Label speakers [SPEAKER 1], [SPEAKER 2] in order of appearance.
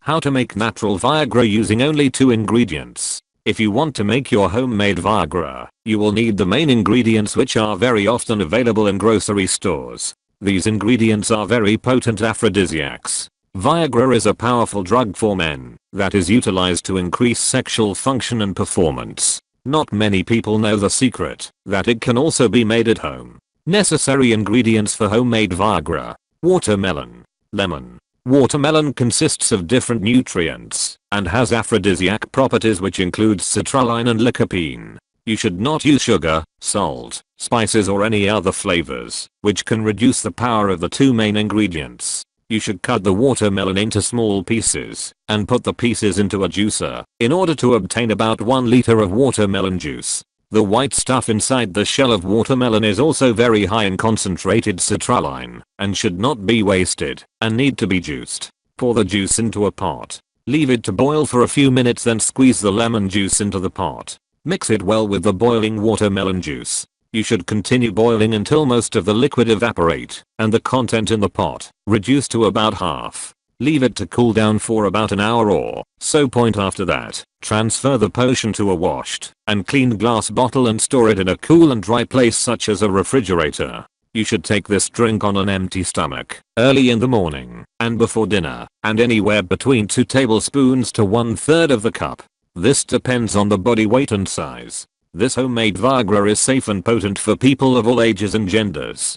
[SPEAKER 1] How to make natural Viagra using only 2 ingredients. If you want to make your homemade Viagra, you will need the main ingredients, which are very often available in grocery stores. These ingredients are very potent aphrodisiacs. Viagra is a powerful drug for men that is utilized to increase sexual function and performance. Not many people know the secret that it can also be made at home. Necessary ingredients for homemade Viagra: watermelon, lemon. Watermelon consists of different nutrients and has aphrodisiac properties, which includes citrulline and lycopene. You should not use sugar, salt, spices or any other flavors, which can reduce the power of the 2 main ingredients. You should cut the watermelon into small pieces and put the pieces into a juicer in order to obtain about 1 liter of watermelon juice. The white stuff inside the shell of watermelon is also very high in concentrated citrulline and should not be wasted and need to be juiced. Pour the juice into a pot. Leave it to boil for a few minutes, then squeeze the lemon juice into the pot. Mix it well with the boiling watermelon juice. You should continue boiling until most of the liquid evaporate and the content in the pot reduce to about half. Leave it to cool down for about an hour or so. After that, transfer the potion to a washed and clean glass bottle and store it in a cool and dry place such as a refrigerator. You should take this drink on an empty stomach, early in the morning and before dinner, and anywhere between 2 tablespoons to 1/3 of the cup. This depends on the body weight and size. This homemade Viagra is safe and potent for people of all ages and genders.